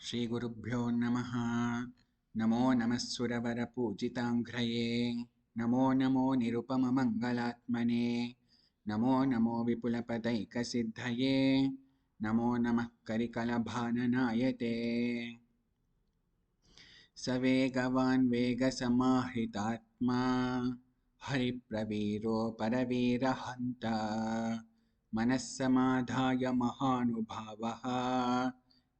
Shri Gurubhyo Namaha. Namo Namassuravara Pujitanghreye. Namo Namo Nirupama Mangalatmane. Namo Namo Vipulapadaika Siddhaye. Namo Namah Karikalabhananayate. Savegavan Vegasamahitatma. Haripraviro Paravira Manassamadhaya Mahanubhavaha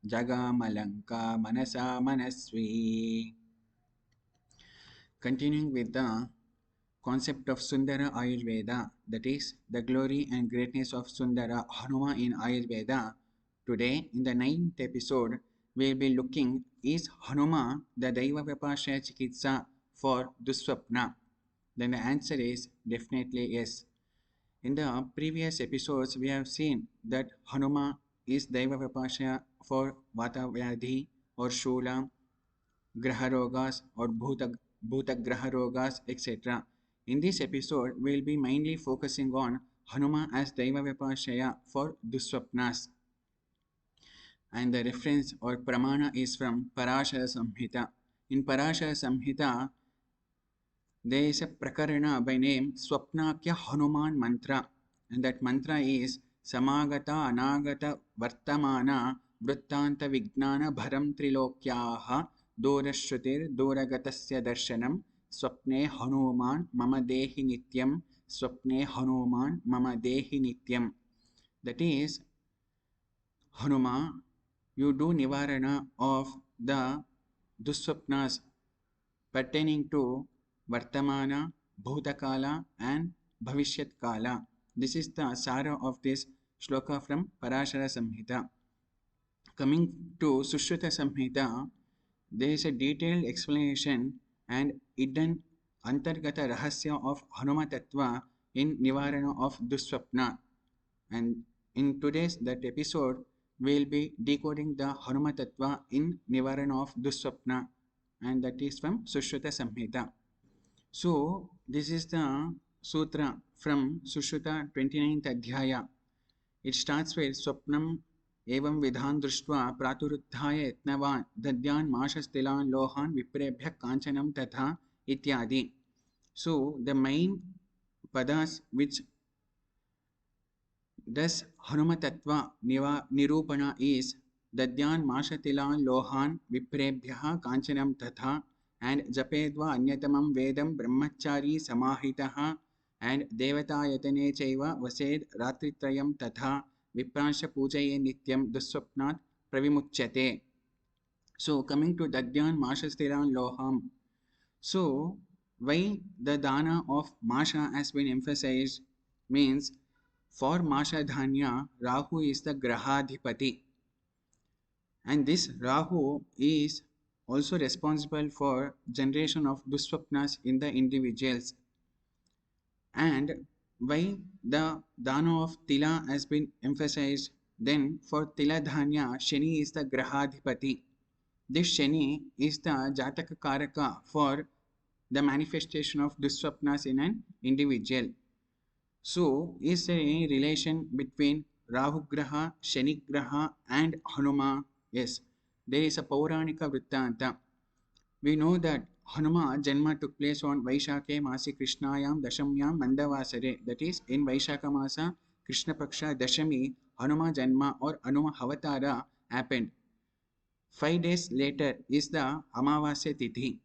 Jagamalanka Manasa Manasvi. Continuing with the concept of Sundara Ayurveda, that is the glory and greatness of Sundara Hanuma in Ayurveda. Today, in the 9th episode, we will be looking, is Hanuma the Daivavyapashraya Chikitsa for Duswapna? Then the answer is definitely yes. In the previous episodes, we have seen that Hanuma is Daivavyapashraya for Vata Vyadhi or Shula, Graharogas or Bhuta Graharogas, etc. In this episode, we will be mainly focusing on Hanuma as Daivavyapashraya for Duswapnas. And the reference or pramana is from Prashara samhita. In Prashara samhita, there is a prakarana by name Swapnakya Hanuman mantra, and that mantra is Samagata Anagata Vartamana Vrittanta Vignana Bharam Trilokyaha Dorashrutir Doragatasya Darshanam Swapne Hanuman Mama Dehi Nityam Swapne Hanuman Mama Dehi Nityam. That is, Hanuma, you do nivarana of the Duswapnas pertaining to Vartamana, Bhutakala and Bhavishyat Kala. This is the Sara of this shloka from Prashara Samhita. Coming to Sushruta Samhita, there is a detailed explanation and hidden Antargata Rahasya of Hanuma tattva in Nivarana of Duswapna. And in today's that episode, we will be decoding the Hanuma tattva in Nivarana of Duswapna, and that is from Sushruta Samhita. So, this is the sutra from Sushruta 29th Adhyaya. It starts with Swapnam evam vidhan drushtva praturuddhaya yatnavan dadyan mashastilan lohan viprebhya kanchanam tatha ityadi. So, the main padas which does Hanuma tattva nirupana is dadyan mashatilan lohan viprebhya kanchanam tatha and Japedva Anyatamam Vedam Brahmachari Samahitaha and Devatayatane Chaiva Vased Ratritrayam Tatha Vipransha Pujaye Nityam Duswapnat Pravimuchyate. So, coming to Dadyan Mashastiran Loham. So, why the dana of Masha has been emphasized means for Masha Dhanya, Rahu is the Grahadhipati. And this Rahu is also responsible for generation of Duswapnas in the individuals. And why the dana of Tila has been emphasized, then for Tila Dhanya, Shani is the Grahadhipati. This Shani is the Jataka Karaka for the manifestation of Duswapnas in an individual. So, is there any relation between Rahu Graha, Shani Graha and Hanuma? Yes, there is a Pauranika Vrittanta. We know that Hanuma Janma took place on Vaishakhe Masi Krishnayam Dashamyam Mandavasare. That is, in Vaishaka Masa Krishna Paksha Dashami, Hanuma Janma or Hanuma Avatara happened. 5 days later is the Amavasya Tithi.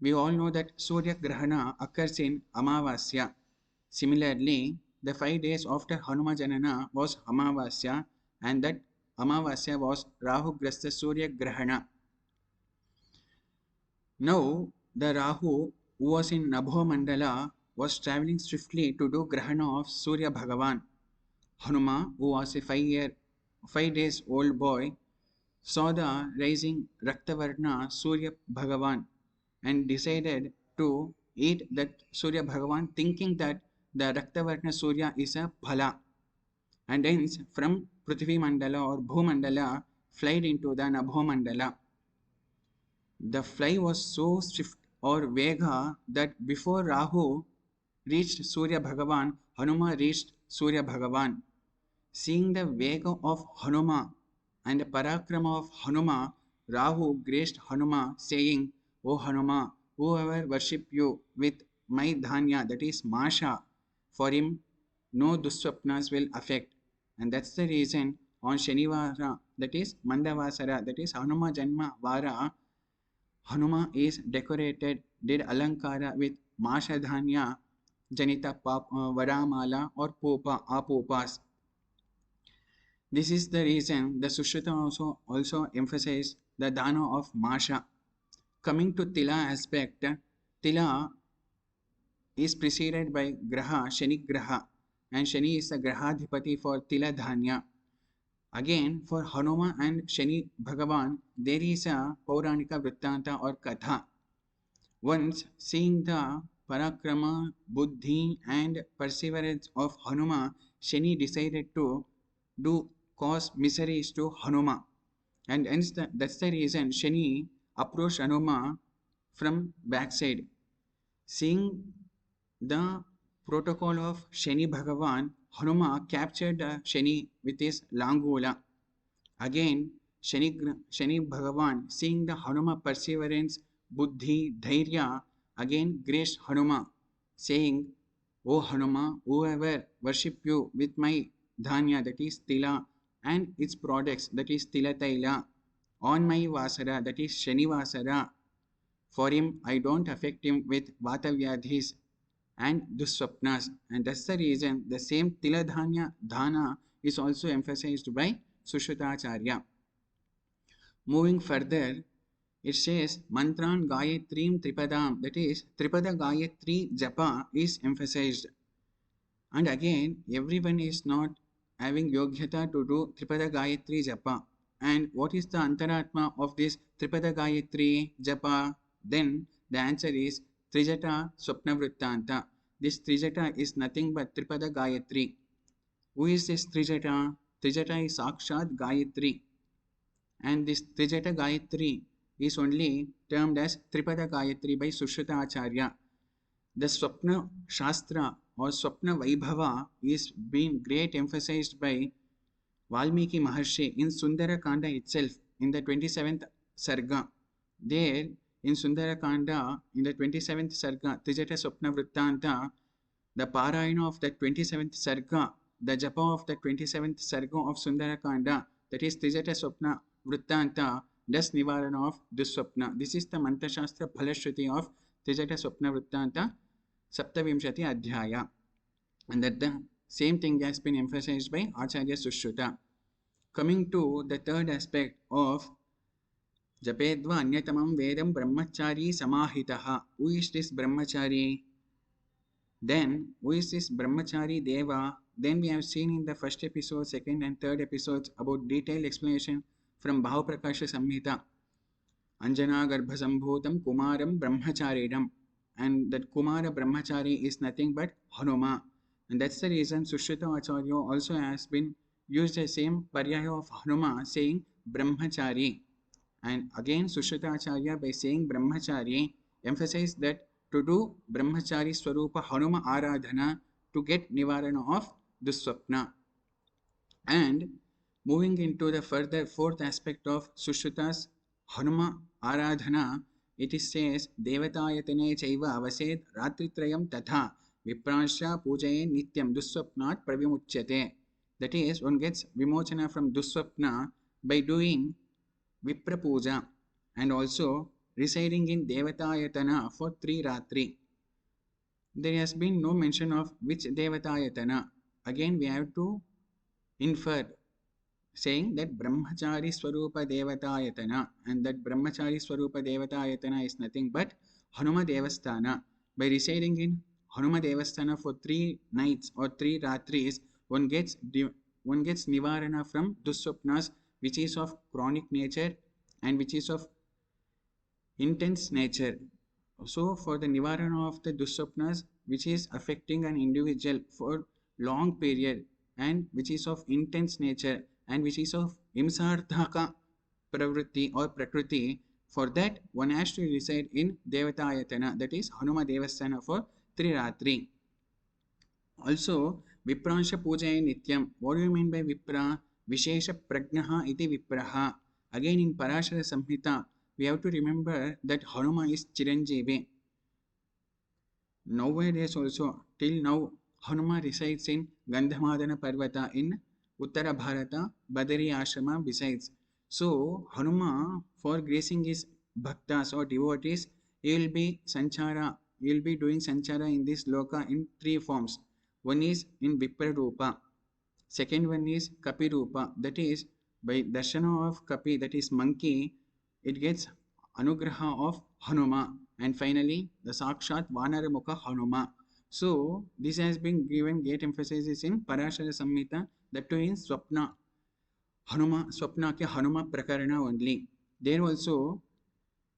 We all know that Surya Grahana occurs in Amavasya. Similarly, the 5 days after Hanuma Janana was Amavasya, and that Amavasya was Rahu Grasta Surya Grahana. Now, the Rahu who was in Nabho Mandala was traveling swiftly to do Grahana of Surya Bhagavan. Hanuma, who was a 5 days old boy, saw the rising Raktavarna Surya Bhagavan and decided to eat that Surya Bhagavan, thinking that the Raktavarna Surya is a phala, and hence from Prithvi Mandala or Bhumandala flied into the Nabho Mandala. The fly was so swift or Vega that before Rahu reached Surya Bhagavan, Hanuma reached Surya Bhagavan. Seeing the Vega of Hanuma and the Parakrama of Hanuma, Rahu graced Hanuma, saying, O Hanuma, whoever worship you with my dhanya, that is Masha, for him no Duswapnas will affect. And that's the reason on Shanivara, that is Mandavasara, that is Hanuma Janma Vara, Hanuma is decorated, did Alankara with Masha Dhanya, Janita Varamala or Popa Apopas. This is the reason the Sushruta also emphasized the dana of Masha. Coming to Tila aspect, Tila is preceded by Graha, Shani Graha, and Shani is the Grahadhipati for Tila Dhanya. Again, for Hanuma and Shani Bhagavan, there is a Pauranika Vrittanta or Katha. Once seeing the Parakrama, Buddhi, and perseverance of Hanuma, Shani decided to do cause miseries to Hanuma. And hence that's the reason Shani approached Hanuma from backside. Seeing the protocol of Shani Bhagavan, Hanuma captured Shani with his Langula. Again, Shani Bhagavan, seeing the Hanuma perseverance, Buddhi, Dhairya, again graced Hanuma, saying, O Hanuma, whoever worship you with my dhanya, that is Tila, and its products, that is Tila Taila, on my Vasara, that is Shani Vasara, for him I don't affect him with Vatavyadhis and Duswapnas. And that's the reason the same Tiladhanya Dhana is also emphasized by Sushrutacharya. Moving further, it says Mantran Gayatrim Tripadam, that is Tripada Gayatri Japa is emphasized. And again, everyone is not having Yogyata to do Tripada Gayatri Japa. And what is the Antaratma of this Tripada Gayatri Japa? Then the answer is Trijata Swapna Vrittanta. This Trijata is nothing but Tripada Gayatri. Who is this Trijata? Trijata is Sakshat Gayatri. And this Trijata Gayatri is only termed as Tripada Gayatri by Sushruta Acharya. The Swapna Shastra or Swapna Vaibhava is being great emphasized by Valmiki Maharshi in Sundara Khanda itself in the 27th Sarga. There in Sundara Khanda in the 27th Sarga, Trijata Swapna Vrittanta, the Parayana of the 27th Sarga, the Japa of the 27th Sarga of Sundara Khanda, that is Trijata Swapna Vrittanta, does Nivarana of Duswapna. This is the Mantra Shastra Phalashruti of Trijata Swapna Vrittanta Saptavimshati Adhyaya. And that the same thing has been emphasized by Acharya Sushruta. Coming to the third aspect of Japedva Anyatamam Vedam Brahmachari Samahitaha. Who is this Brahmachari? Then, who is this Brahmachari Deva? Then we have seen in the first episode, second and third episodes about detailed explanation from Bhavaprakasha Samhita. Anjana Garbhasambhutam Kumaram Brahmacharidam. And that Kumara Brahmachari is nothing but Hanuma. And that's the reason Sushruta Acharya also has been used the same paryaya of Hanuma, saying Brahmachari. And again Sushruta Acharya by saying Brahmachari emphasized that to do Brahmachari Swarupa Hanuma Aradhana to get Nivarana of Duswapna. And moving into the further fourth aspect of Sushruta's Hanuma Aradhana, it says Devatayatane Chaiva Avased Ratritrayam Tatha Viprasya Pujaye Nityam Duswapnat Pravimuchyate. That is, one gets Vimochana from Duswapna by doing Vipra Puja and also residing in Devatayatana for 3 Ratri. There has been no mention of which Devatayatana. Again, we have to infer, saying that Brahmachari Swarupa Devatayatana, and that Brahmachari Swarupa Devatayatana is nothing but Hanuma Devasthana. By residing in Hanuma Devasthana for 3 nights or 3 Ratris, one gets Nivarana from Duswapnas, which is of chronic nature and which is of intense nature. So for the Nivarana of the Duswapnas, which is affecting an individual for long period and which is of intense nature and which is of Imsarthaka Pravritti or Prakriti, for that one has to reside in Devatayatana, that is Hanuma Devasthana for 3 Ratri. Also, Vipransha Puja Nityam. What do you mean by Vipra? Vishesha Prajnaha iti Vipraha. Again in Parashara Samhita, we have to remember that Hanuma is Chiranjeevi. Nowadays also, till now, Hanuma resides in Gandhamadana Parvata in Uttara Bharata, Badari Ashrama besides. So, Hanuma, for gracing his bhaktas or devotees, he will be sanchara, he will be doing sanchara in this loka in three forms. One is in Vipra Rupa, second one is Kapi Rupa, that is by darshana of Kapi, that is monkey, it gets anugraha of Hanuma, and finally the Sakshat Vanaramukha Hanuma. So this has been given great emphasis in Parashara Samhita, that too in Swapna. Hanuma Swapna ke Hanuma Prakarana only. There also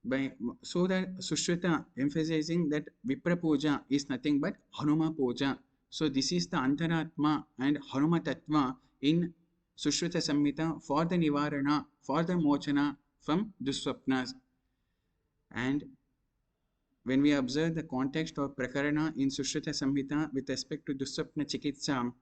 by so that Sushruta emphasizing that Vipra Puja is nothing but Hanuma Puja. So this is the Antaratma and Hanuma Tattva in Sushruta Samhita for the Nivarana, for the Mochana from Duswapnas. And when we observe the context of Prakarana in Sushruta Samhita with respect to Duswapna Chikitsa,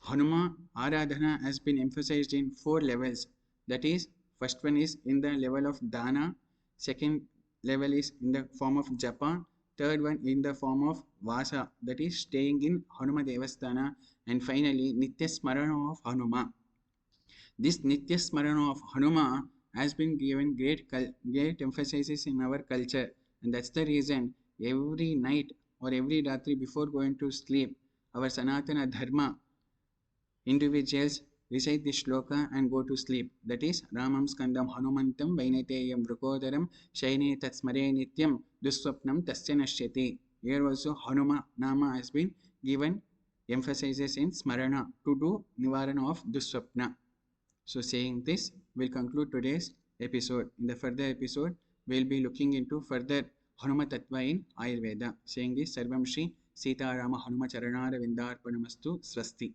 Hanuma Aradhana has been emphasized in four levels. That is, first one is in the level of Dana, second level is in the form of Japa, third one in the form of Vasa, that is staying in Hanuma Devasthana, and finally Nitya Smarana of Hanuma. This Nitya Smarana of Hanuma has been given great emphasis in our culture, and that's the reason every night or every Ratri before going to sleep, our Sanatana Dharma individuals recite this shloka and go to sleep. That is Ramam Skandam Hanumantam Vainateyam Vrukodaram Shaine Tatsmare Nityam Duswapnam Tasya Nashyati. Here also Hanuma Nama has been given emphasizes in Smarana to do Nivarana of Duswapna. So saying this, we'll conclude today's episode. In the further episode, we'll be looking into further Hanuma Tattva in Ayurveda. Saying this, Sarvam Shri Sita Rama Hanuma Charanara Vindarpanamastu Swasti.